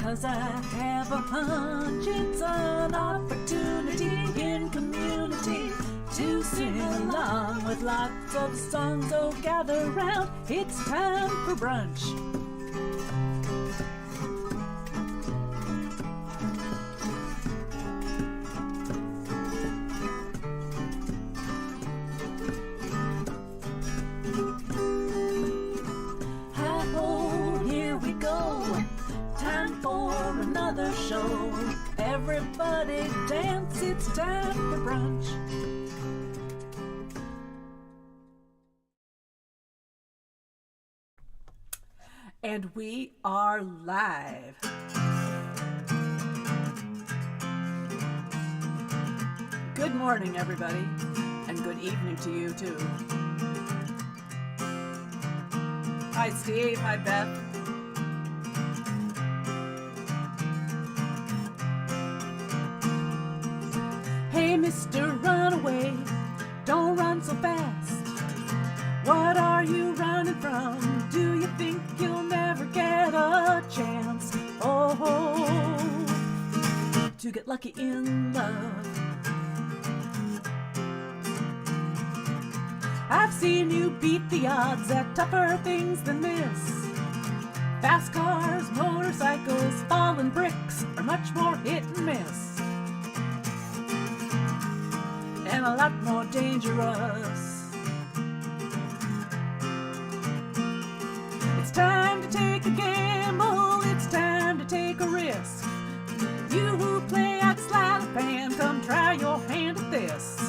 'cause I have a hunch it's an opportunity in community to sing along with lots of songs. Oh, gather round, it's time for brunch. Show. Everybody dance, it's time for brunch. And we are live. Good morning, everybody, and good evening to you, too. Hi, Steve. Hi, Beth. Hey, Mr. Runaway, don't run so fast. What are you running from? Do you think you'll never get a chance? Oh, to get lucky in love. I've seen you beat the odds at tougher things than this. Fast cars, motorcycles, falling bricks are much more hit and miss. And a lot more dangerous. It's time to take a gamble, it's time to take a risk. You who play at sleight of hand, come try your hand at this.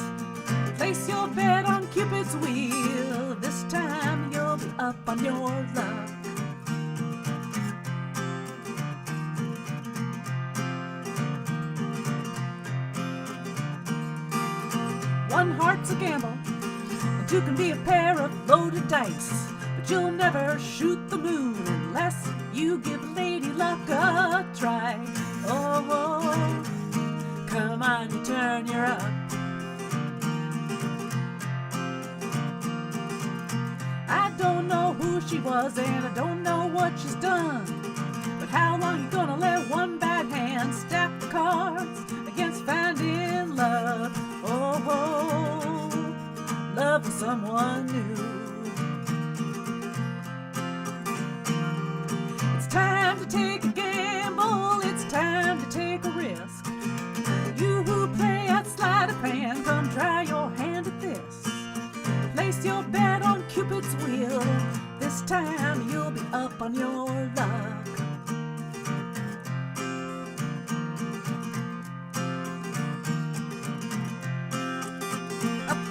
Place your bet on Cupid's wheel, this time you'll be up on your luck. One heart's a gamble, and two can be a pair of loaded dice. But you'll never shoot the moon unless you give Lady Luck a try. Oh, come on, you turn your up. I don't know who she was and I don't know what she's done. But how long you gonna let one bad hand stack the cards against finding love? Oh, love with someone new. It's time to take a gamble, it's time to take a risk. You who play at sleight of hand, come try your hand at this. Place your bet on Cupid's wheel, this time you'll be up on your luck.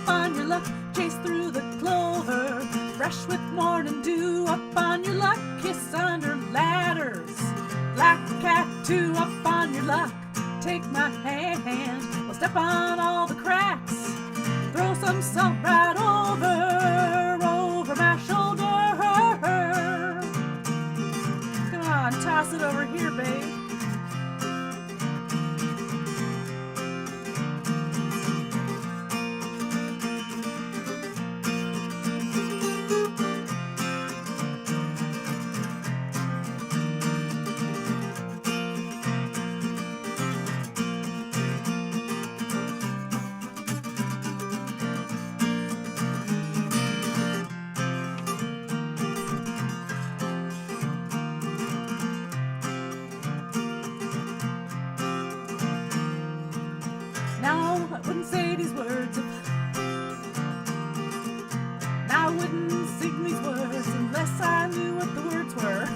On your luck, chase through the clover, fresh with morning dew. Up on your luck, kiss under ladders, black cat too. Up on your luck, take my hand, we'll step on all the cracks. Throw some salt right over my shoulder. Come on, toss it over here, babe. Now I wouldn't say these words Now I wouldn't sing these words unless I knew what the words were.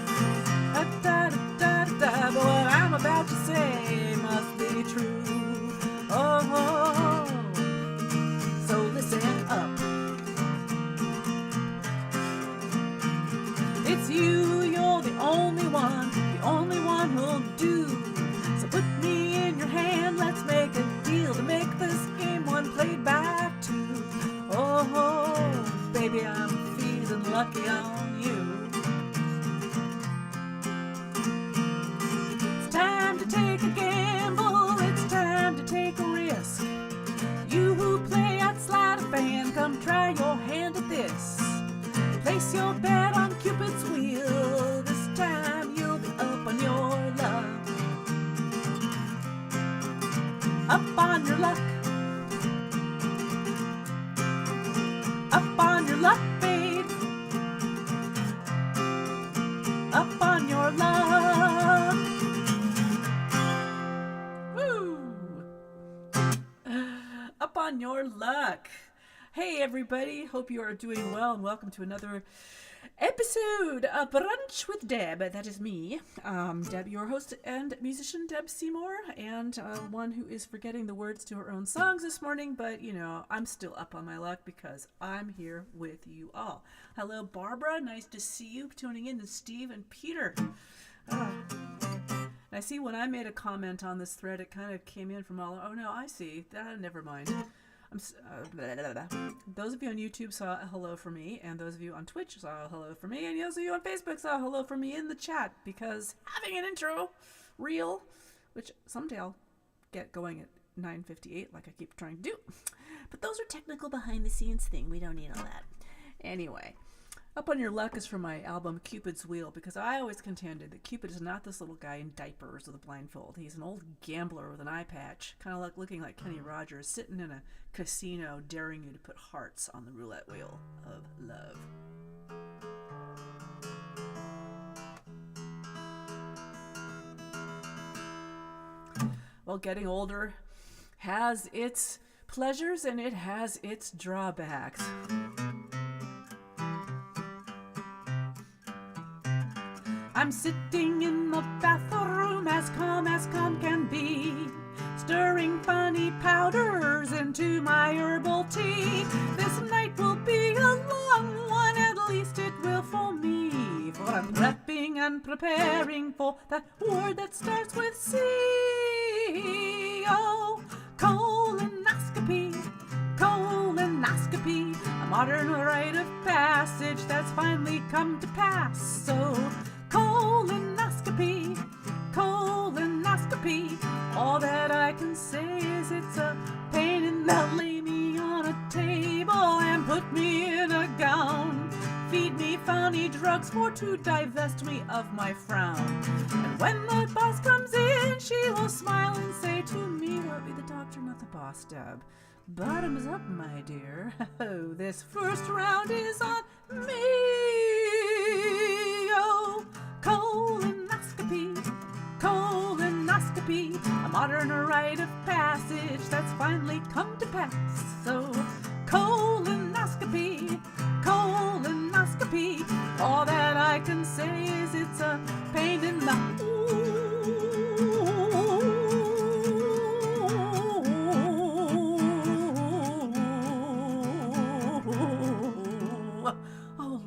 Da-da-da-da-da, but what I'm about to say must be true. Oh, so listen up. It's you, you're the only one who'll do. So put me in your hand, let's make a deal to make this game one played by Up on your luck. Up on your luck, babe. Up on your luck. Woo! Up on your luck. Hey everybody, hope you are doing well and welcome to another episode of Brunch with Deb. That is me, Deb, your host and musician, Deb Seymour, and one who is forgetting the words to her own songs this morning, but you know, I'm still up on my luck because I'm here with you all. Hello Barbara, nice to see you tuning in, to Steve and Peter. I see when I made a comment on this thread, it kind of came in from all, oh no, I see, never mind. Those of you on YouTube saw a hello from me, and those of you on Twitch saw a hello from me, and those of you on Facebook saw a hello from me in the chat, because having an intro reel, which someday I'll get going at 9:58 like I keep trying to do, but those are technical behind the scenes thing, we don't need all that. Anyway, Up on Your Luck is from my album Cupid's Wheel, because I always contended that Cupid is not this little guy in diapers with a blindfold. He's an old gambler with an eye patch, kind of like looking like Kenny Rogers, sitting in a casino daring you to put hearts on the roulette wheel of love. Well, getting older has its pleasures and it has its drawbacks. I'm sitting in the bathroom as calm can be, stirring funny powders into my herbal tea. This night will be a long one, at least it will for me, for I'm prepping and preparing for that word that starts with C. Oh, colonoscopy, colonoscopy, a modern rite of passage that's finally come to pass. So colonoscopy, colonoscopy, all that I can say is it's a pain in the lay me on a table and put me in a gown, feed me funny drugs for to divest me of my frown, and when the boss comes in she will smile and say to me, well, be the doctor not the boss, Deb. Bottoms up, my dear. Oh, this first round is on me. Oh, colonoscopy, colonoscopy, a modern rite of passage that's finally come to pass. So, colonoscopy, colonoscopy, all that I can say is it's a pain in the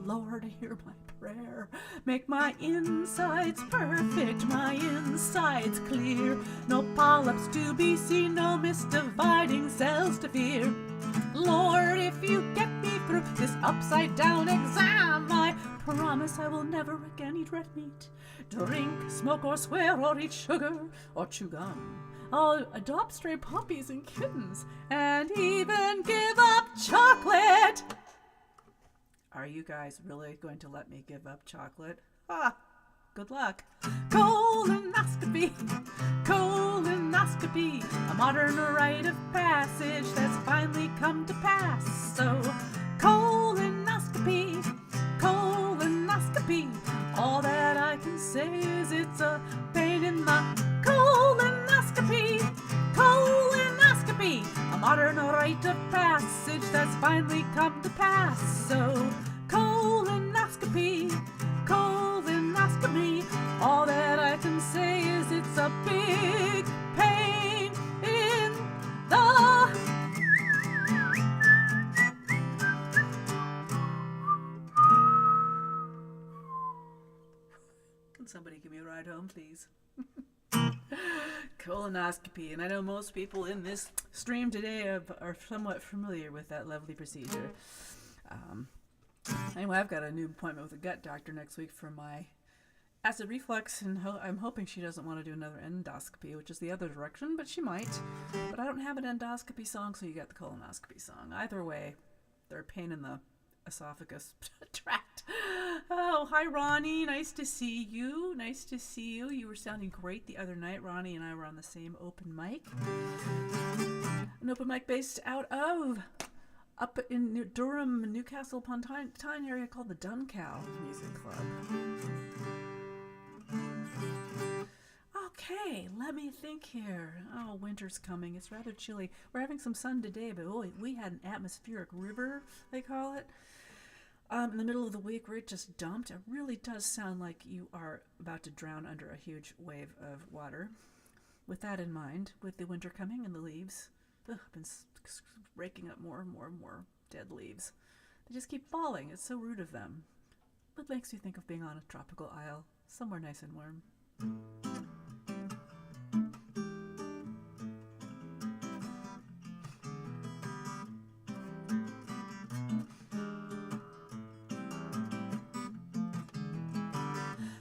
Lord, hear my prayer. Make my insides perfect, my insides clear. No polyps to be seen, no misdividing cells to fear. Lord, if you get me through this upside down exam, I promise I will never again eat red meat, drink, smoke, or swear, or eat sugar, or chew gum. I'll adopt stray puppies and kittens, and even give up chocolate. Are you guys really going to let me give up chocolate? Ah, good luck. Colonoscopy, colonoscopy, a modern rite of passage that's finally come to pass. So, colonoscopy, colonoscopy, all that I can say is it's a pain in the colonoscopy, colonoscopy, a modern rite of passage that's finally come to pass. So, colonoscopy, colonoscopy, all that I can say is it's a big pain in the... Can somebody give me a ride home, please? Colonoscopy, and I know most people in this stream today are somewhat familiar with that lovely procedure. Anyway, I've got a new appointment with a gut doctor next week for my acid reflux, and I'm hoping she doesn't want to do another endoscopy, which is the other direction, but she might. But I don't have an endoscopy song, so you get the colonoscopy song. Either way, they're a pain in the esophagus tract. Oh, hi, Ronnie. Nice to see you. Nice to see you. You were sounding great the other night. Ronnie and I were on the same open mic. An open mic based out of up in Durham, Newcastle upon Tyne area called the Dun Cow Music Club. Okay, let me think here. Oh, winter's coming. It's rather chilly. We're having some sun today, but we had an atmospheric river, they call it, in the middle of the week where it just dumped. It really does sound like you are about to drown under a huge wave of water. With that in mind, with the winter coming and the leaves, I've been raking up more and more dead leaves. They just keep falling. It's so rude of them. What makes you think of being on a tropical isle, somewhere nice and warm?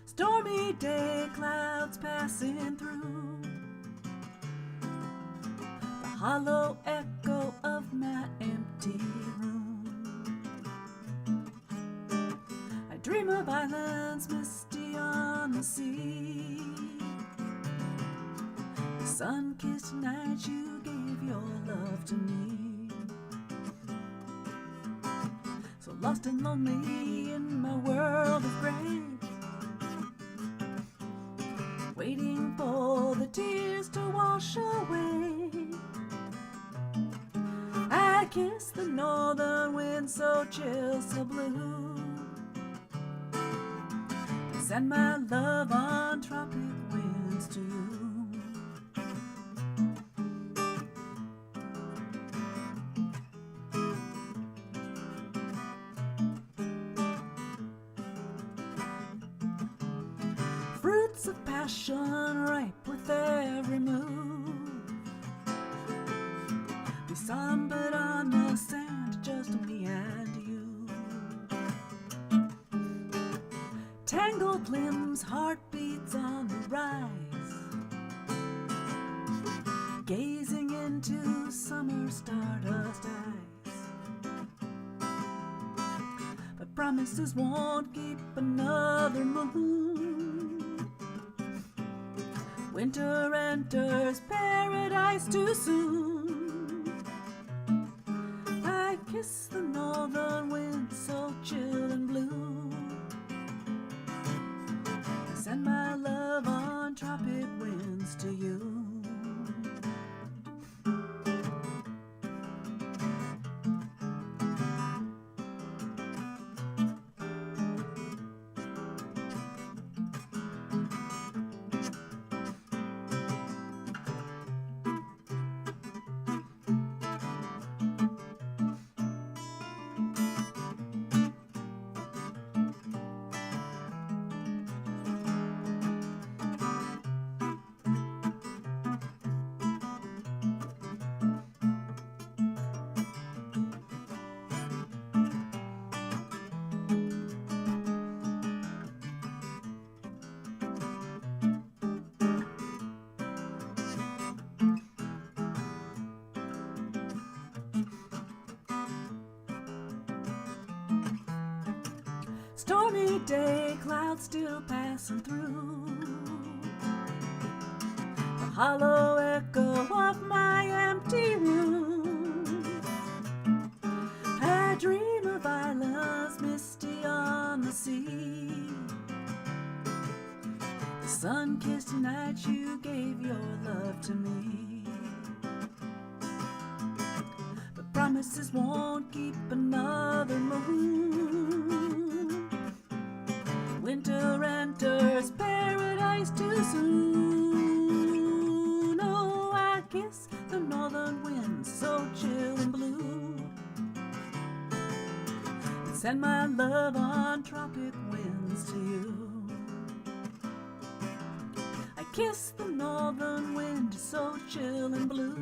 Stormy day, clouds passing through, the hollow echo of my empty room. I dream of islands misty on the sea, the sun-kissed night you gave your love to me. So lost and lonely in my world of gray, waiting for the tears to wash away. I kiss the northern wind so chill, so blue, send my love on tropic winds to you. Fruits of passion ripe with every move, we sombered on the sand, just me and you. Tangled limbs, heartbeats on the rise, gazing into summer stardust eyes. But promises won't keep another moon. Winter enters paradise too soon. I kiss the northern wind so chill and blue, send my love on tropic winds to you. Stormy day, clouds still passing through, the hollow echo of my empty room. I dream of islands misty on the sea, the sun-kissed night you gave your love to me. But promises won't keep another moon. Winter enters paradise too soon. Oh, I kiss the northern wind so chill and blue, and send my love on tropic winds to you. I kiss the northern wind so chill and blue,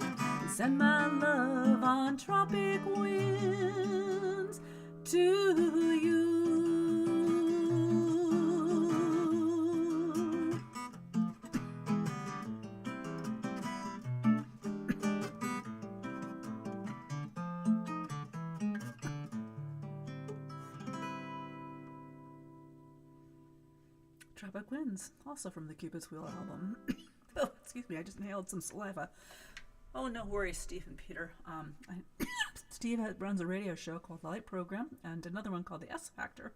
and send my love on tropic winds to you. Tropic Winds, also from the Cupid's Wheel album. Oh, excuse me, I just inhaled some saliva. Oh, no worries, Steve and Peter. Steve runs a radio show called The Light Program and another one called The S Factor.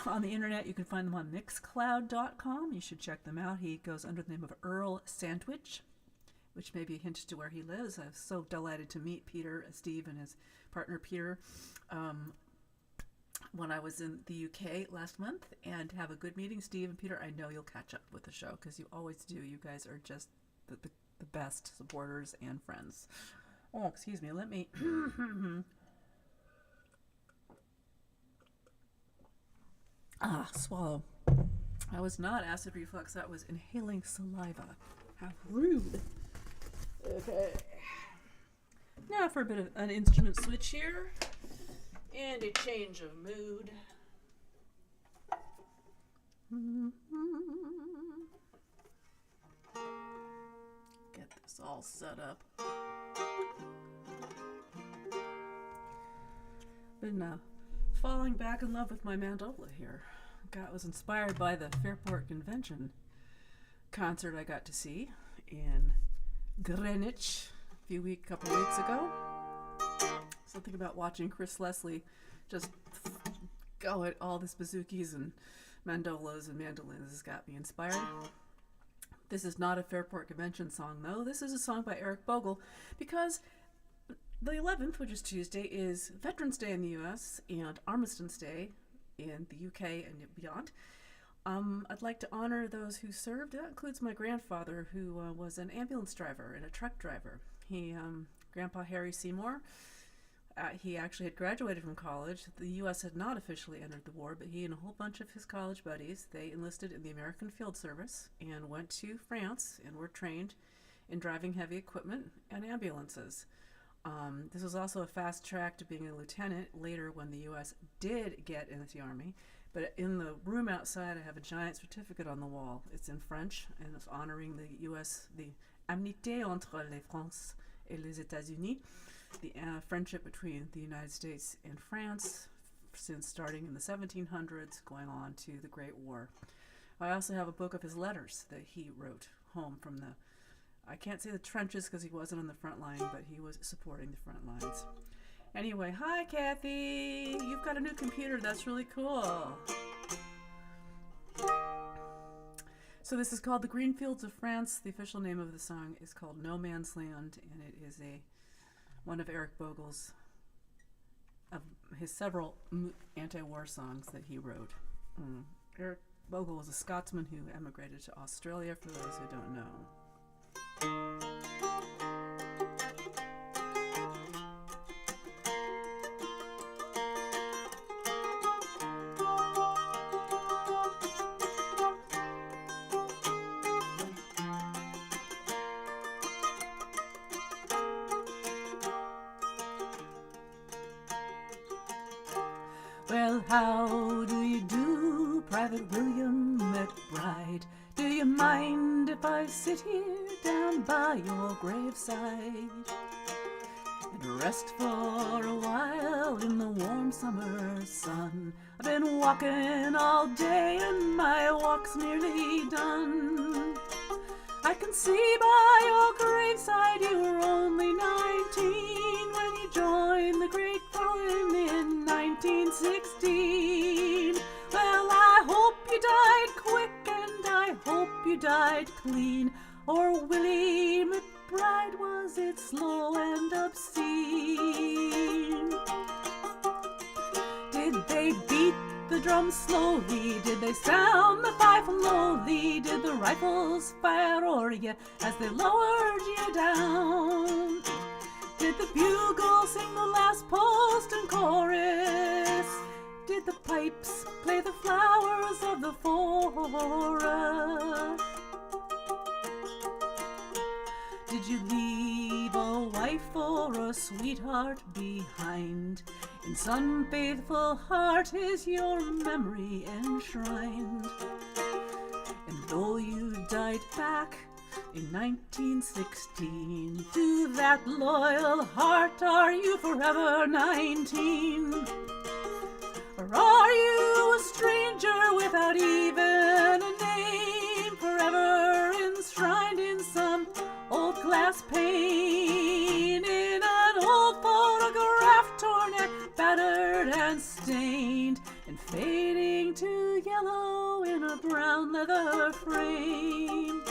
On the internet, you can find them on mixcloud.com. You should check them out. He goes under the name of Earl Sandwich, which may be a hint to where he lives. I was so delighted to meet Steve and his partner Peter when I was in the UK last month, and have a good meeting. Steve and Peter, I know you'll catch up with the show because you always do. You guys are just the best supporters and friends. Oh, excuse me. Let me... swallow. That was not acid reflux. That was inhaling saliva. How rude. Okay. Now for a bit of an instrument switch here. And a change of mood. Get this all set up. Been falling back in love with my mandola here. Was inspired by the Fairport Convention concert I got to see in Greenwich a couple weeks ago. Something about watching Chris Leslie just go at all these bazookies and mandolas and mandolins has got me inspired. This is not a Fairport Convention song, though. This is a song by Eric Bogle, because the 11th, which is Tuesday, is Veterans Day in the US and Armistance Day in the UK and beyond. I'd like to honor those who served. That includes my grandfather, who was an ambulance driver and a truck driver. Grandpa Harry Seymour, he actually had graduated from college. The U.S. had not officially entered the war, but he and a whole bunch of his college buddies, they enlisted in the American Field Service and went to France and were trained in driving heavy equipment and ambulances. This was also a fast track to being a lieutenant later when the U.S. did get into the Army. But in the room outside, I have a giant certificate on the wall. It's in French, and it's honoring the U.S., the amitié entre les France et les États-Unis, the friendship between the United States and France since starting in the 1700s, going on to the Great War. I also have a book of his letters that he wrote home from the, I can't say the trenches because he wasn't on the front line, but he was supporting the front lines. Anyway, hi Kathy! You've got a new computer, that's really cool. So this is called The Green Fields of France. The official name of the song is called No Man's Land, and it is one of Eric Bogle's, of his several anti-war songs that he wrote. Eric Bogle was a Scotsman who emigrated to Australia, for those who don't know. Well, how do you do, Private William McBride? Do you mind if I sit here down by your graveside and rest for a while in the warm summer sun? I've been walking all day and my walk's nearly done. I can see by your graveside you were only 19 when you joined the Great Column in 1916. Well, I hope you died quick and I hope you died clean, or Willie McBride was it slow and obscene. Did they beat the drum slowly? Did they sound the fife lowly? Did the rifles fire o'er you as they lowered you down? Did the bugle sing the last post and chorus? Did the pipes play the flowers of the forest? Did you leave a wife or a sweetheart behind? In some faithful heart is your memory enshrined. And though you died back in 1916, to that loyal heart are you forever 19. Or are you a stranger without even a name, forever enshrined in some old glass pane, in an old photograph, torn and battered and stained, and fading to yellow in a brown leather frame?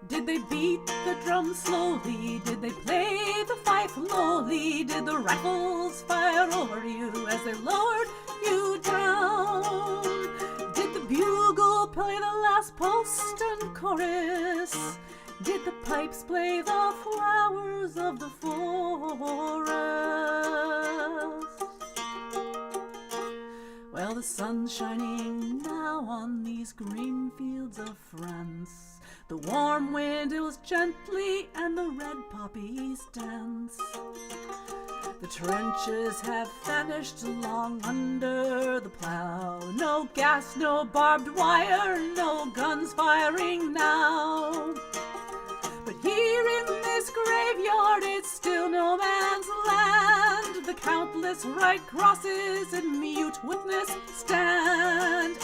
Did they beat the drum slowly? Did they play the fife lowly? Did the rifles fire over you as they lowered you down? Did the bugle play the last post and chorus? Did the pipes play the flowers of the forest? Well, the sun's shining now on these green fields of France. The warm wind ills gently and the red poppies dance. The trenches have vanished long under the plow. No gas, no barbed wire, no guns firing now. But here in this graveyard it's still no man's land. The countless right crosses in mute witness stand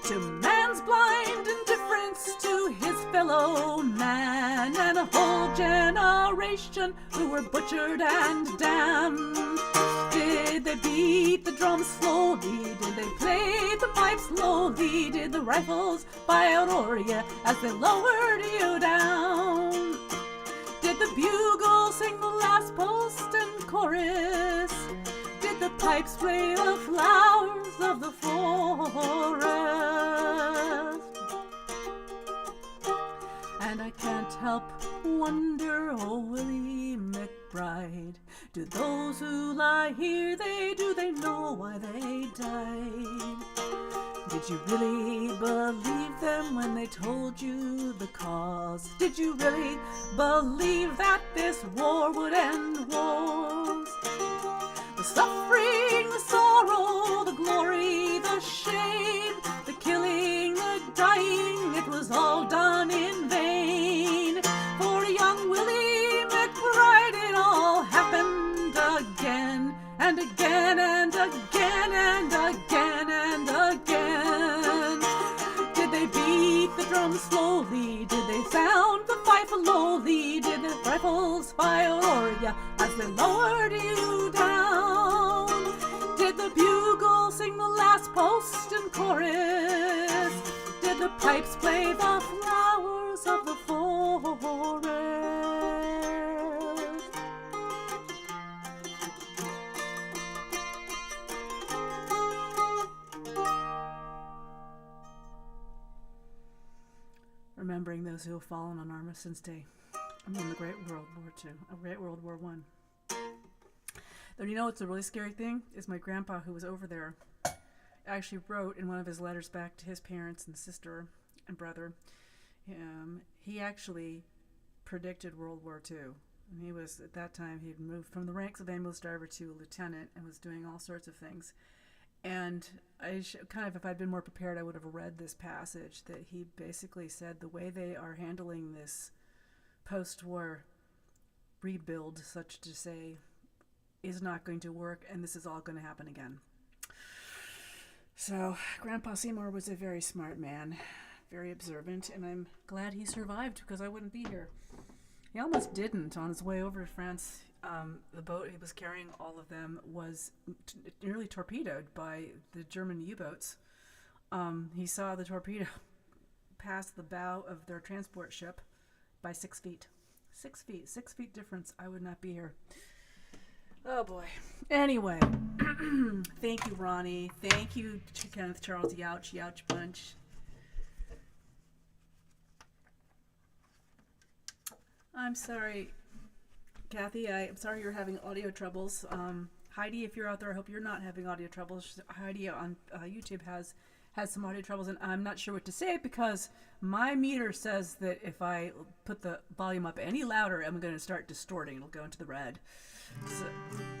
to man's blind indifference to his fellow man, and a whole generation who were butchered and damned. Did they beat the drums slowly? Did they play the pipes slowly? Did the rifles fire o'er you as they lowered you down? Did the bugle sing the last post and chorus? Did the pipes play the flowers of the forest? And I can't help wonder, oh Willie McBride, do those who lie here, do they know why they died? Did you really believe them when they told you the cause? Did you really believe that this war would end wars? The suffering, the sorrow, the glory, the shame, the killing, the dying, it was all done in vain. For young Willie McBride it all happened again, and again, and again, and again, and again. Did they beat the drums slowly? Did they sound the fife lowly? Did the rifles fire o'er ya as they lowered you down? Did the bugle sing the last post and chorus? Did the pipes play the flowers of the forest? Remembering those who have fallen on Armistice Day. I mean, the Great World War II, Great World War I. Though, you know what's a really scary thing? Is my grandpa, who was over there, actually wrote in one of his letters back to his parents and sister and brother, he actually predicted World War II. And he was, at that time, he'd moved from the ranks of ambulance driver to a lieutenant and was doing all sorts of things. And if I'd been more prepared, I would have read this passage that he basically said the way they are handling this post-war rebuild, such to say, is not going to work, and this is all going to happen again. So Grandpa Seymour was a very smart man, very observant, and I'm glad he survived because I wouldn't be here. He almost didn't. On his way over to France, the boat he was carrying all of them was nearly torpedoed by the German U-boats. He saw the torpedo pass the bow of their transport ship by 6 feet. 6 feet. 6 feet difference. I would not be here. Oh boy. Anyway, thank you, Ronnie. Thank you, Kenneth Charles Youch, Youch Bunch. I'm sorry, Kathy. I'm sorry you're having audio troubles. Heidi, if you're out there, I hope you're not having audio troubles. Heidi on YouTube has some audio troubles, and I'm not sure what to say because my meter says that if I put the volume up any louder, I'm going to start distorting. It'll go into the red.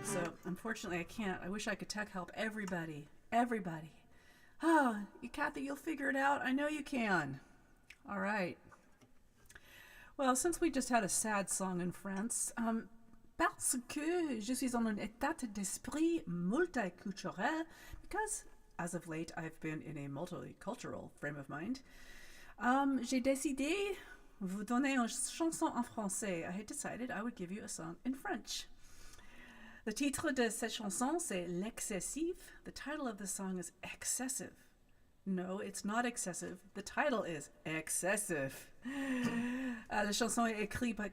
So unfortunately, I can't. I wish I could tech help everybody. Oh, Kathy, you'll figure it out. I know you can. All right. Well, since we just had a sad song in France, Parce que je suis en un état d'esprit multiculturel, because as of late I've been in a multicultural frame of mind. J'ai décidé vous donner une chanson en français. I had decided I would give you a song in French. Le titre de cette chanson, c'est L'excessif. The title of the song is Excessive. No, it's not excessive. The title is Excessive. La chanson est écrite by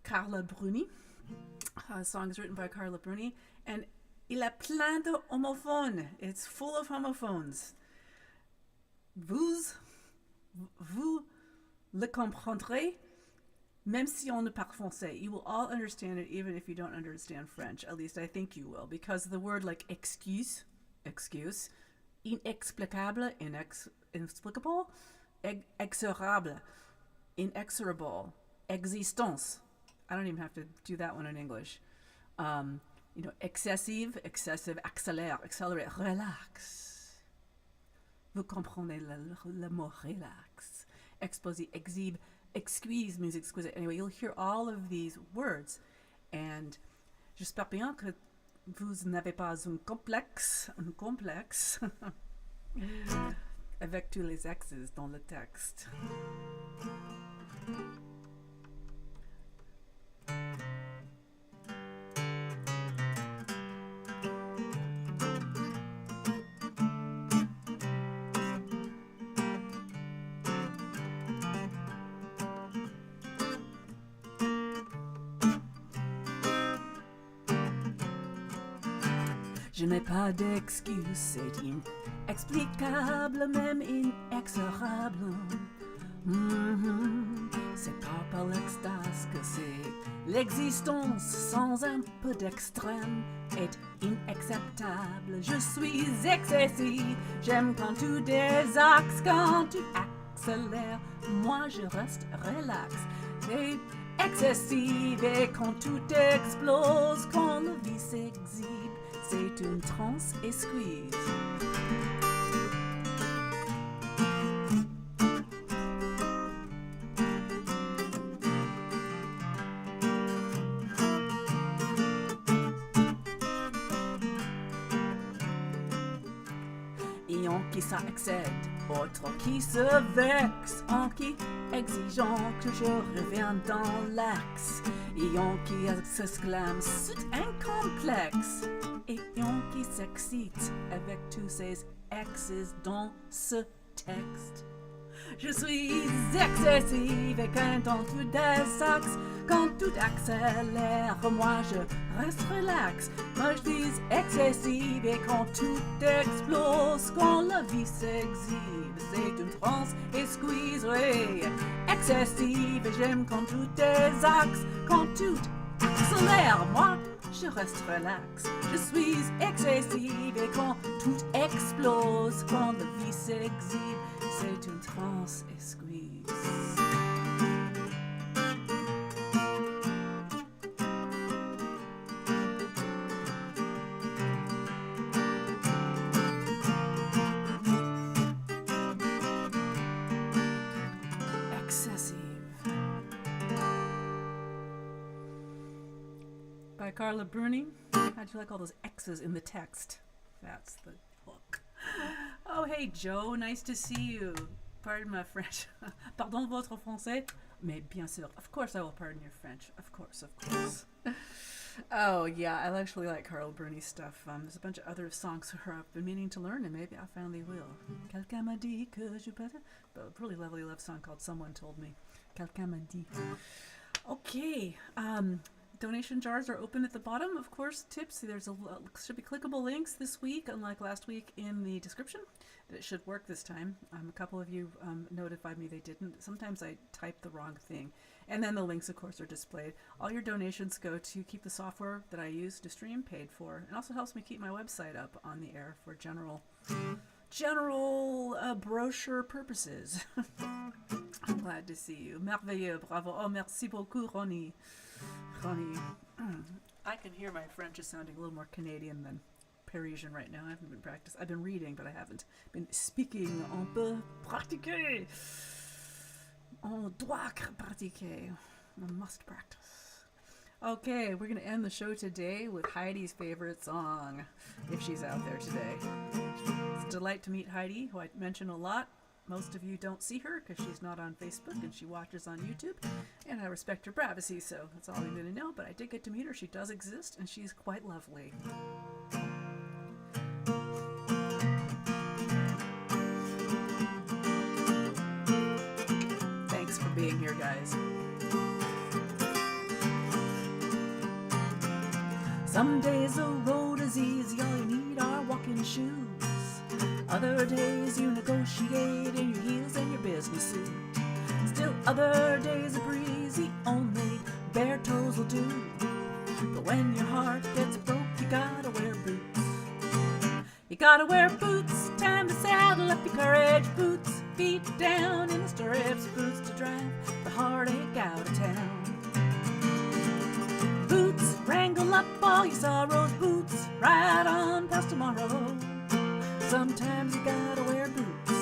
Carla Bruni. The song is written by Carla Bruni. And il a plein de homophones. It's full of homophones. Vous le comprendrez, même si on ne parle français. You will all understand it, even if you don't understand French. At least I think you will, because the word like excuse, inexplicable, inexplicable, exorable, inexorable, existence. I don't even have to do that one in English. Excessive, accélère, relax. Vous comprenez le mot relax. Exposé, exhibe, exquise means exquisite. Anyway, you'll hear all of these words. And j'espère bien que vous n'avez pas un complexe avec tous les exes dans le texte. Je n'ai pas d'excuse, c'est inexplicable, même inexorable. C'est pas par l'extase que c'est l'existence sans un peu d'extrême est inacceptable. Je suis excessive, j'aime quand tu désaxes, quand tu accélères, moi je reste relax. C'est excessive et quand tout explose, quand la vie s'exhibe, c'est une transe et squeeze. Et on qui s'accède, autre qui se vexe, on qui exigeant que je reviens dans l'axe, et on qui s'exclame, c'est incomplexe, et on qui s'excite avec tous ces exes dans ce texte. Je suis excessive et quand tout désaxe, quand tout accélère, moi je reste relax. Moi je suis excessive et quand tout explose, quand la vie s'exhibe, c'est une transe et squeeze, oui. Excessive et j'aime quand tout désaxe, quand tout accélère, moi je reste relax. Je suis excessive et quand tout explose, quand la vie s'exhibe, c'est une transe et squeeze. Excessive. By Carla Bruni. How'd you like all those X's in the text? That's the book. Oh, hey, Joe. Nice to see you. Pardon my French. Pardon votre français? Mais bien sûr. Of course I will pardon your French. Of course. Oh, yeah. I actually like Carla Bruni's stuff. There's a bunch of other songs for her I've been meaning to learn, and maybe I finally will. Quelqu'un m'a dit que je peux... A really lovely love song called Someone Told Me. Quelqu'un m'a dit. Okay. Donation jars are open at the bottom. Of course, tips. There's should be clickable links this week, unlike last week, in the description. It should work this time. A couple of you notified me they didn't. Sometimes I type the wrong thing. And then the links, of course, are displayed. All your donations go to keep the software that I use to stream paid for. It also helps me keep my website up on the air for general brochure purposes. I'm glad to see you. Merveilleux, bravo. Oh, merci beaucoup, Ronnie. I can hear my French is sounding a little more Canadian than Parisian right now. I haven't been practicing. I've been reading, but I haven't been speaking. On peut pratiquer. On doit pratiquer. On must practice. Okay, we're going to end the show today with Heidi's favorite song, if she's out there today. It's a delight to meet Heidi, who I mention a lot. Most of you don't see her because she's not on Facebook and she watches on YouTube, and I respect her privacy, so that's all you're going to know. But I did get to meet her. She does exist, and she's quite lovely. Thanks for being here, guys. Some days the road is easy, all you need are walking shoes. Other days you negotiate in your heels and your business suit. Still other days are breezy, only bare toes will do. But when your heart gets broke, you gotta wear boots. You gotta wear boots, time to saddle up your courage. Boots, feet down in the stirrups. Boots to drive the heartache out of town. Boots, wrangle up all your sorrows. Boots, ride on past tomorrow. Sometimes you gotta wear boots.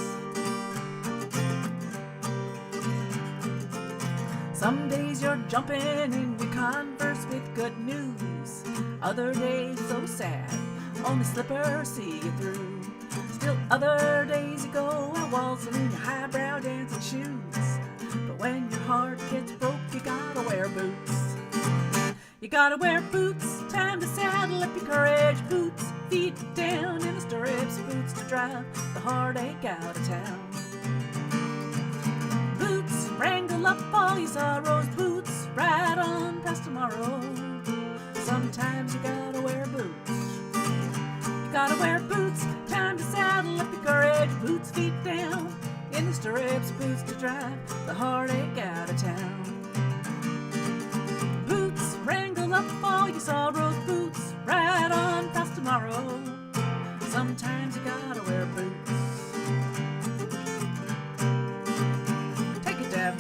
Some days you're jumping in your Converse with good news. Other days so sad, only slippers see you through. Still other days you go out waltzing in your highbrow dancing shoes. But when your heart gets broke, you gotta wear boots. You gotta wear boots, time to saddle up your courage. Boots, feet down in the stirrups. Boots to drive the heartache out of town. Boots, wrangle up all your sorrows. Boots, ride on past tomorrow. Sometimes you gotta wear boots. You gotta wear boots, time to saddle up your courage. Boots, feet down in the stirrups. Boots to drive the heartache out of town. Wrangle up all your sorrows. Boots, ride on past tomorrow. Sometimes you gotta wear boots. Take it, Deb.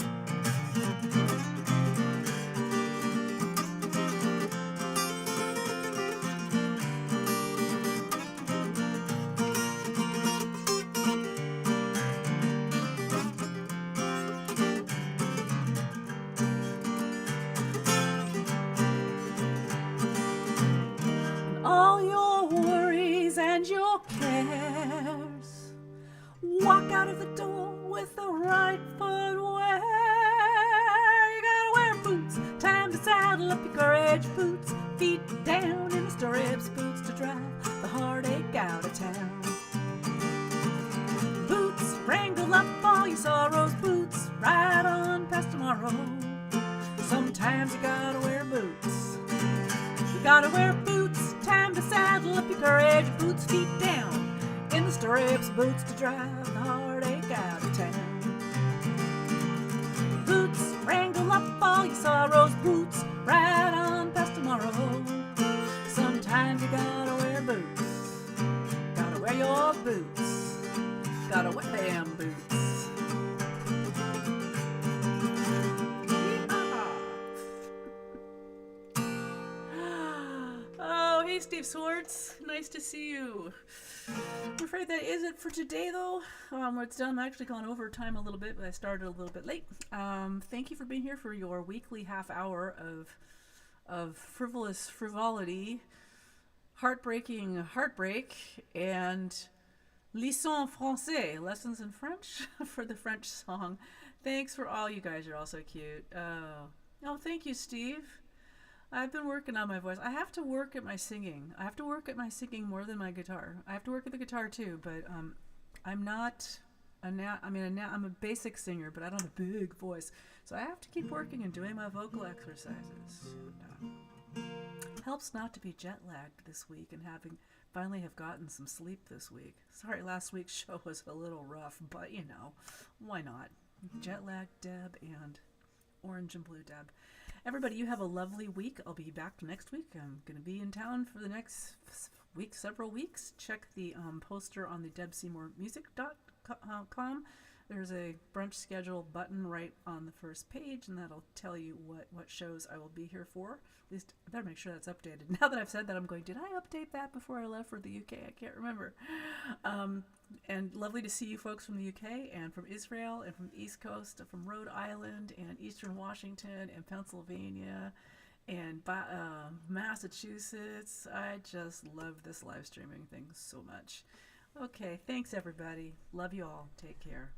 Your cares. Walk out of the door with the right footwear. You gotta wear boots, time to saddle up your courage. Boots, feet down in the stirrups. Boots to drive the heartache out of town. Boots, wrangle up all your sorrows. Boots, ride on past tomorrow. Sometimes you gotta wear boots. You gotta wear boots, time to saddle up your courage. Boots, feet down in the stirrups. Boots to drive the heartache out of town. Boots, wrangle up all your sorrows. Boots, ride on past tomorrow. Sometimes you gotta wear boots. Gotta wear your boots. Gotta wear them boots. Hey, Steve Swartz, nice to see you. I'm afraid that is it for today, though. It's done. I'm actually gone over time a little bit, but I started a little bit late. Thank you for being here for your weekly half hour of frivolous frivolity, heartbreaking heartbreak, and leçons français, lessons in French for the French song. Thanks for all you guys. You're all so cute. Oh, thank you, Steve. I've been working on my voice. I have to work at my singing. I have to work at my singing more than my guitar. I have to work at the guitar too, but I'm not I'm a basic singer, but I don't have a big voice. So I have to keep working and doing my vocal exercises. And, helps not to be jet lagged this week and finally have gotten some sleep this week. Sorry, last week's show was a little rough, but why not? Jet lagged Deb and orange and blue Deb. Everybody, you have a lovely week. I'll be back next week. I'm going to be in town for the next week, several weeks. Check the poster on the debseymourmusic.com. There's a brunch schedule button right on the first page, and that'll tell you what shows I will be here for. At least I better make sure that's updated. Now that I've said that, I'm going, did I update that before I left for the UK? I can't remember. And lovely to see you folks from the UK and from Israel and from the East Coast, from Rhode Island and Eastern Washington and Pennsylvania and Massachusetts. I just love this live streaming thing so much. Okay, thanks everybody. Love you all. Take care.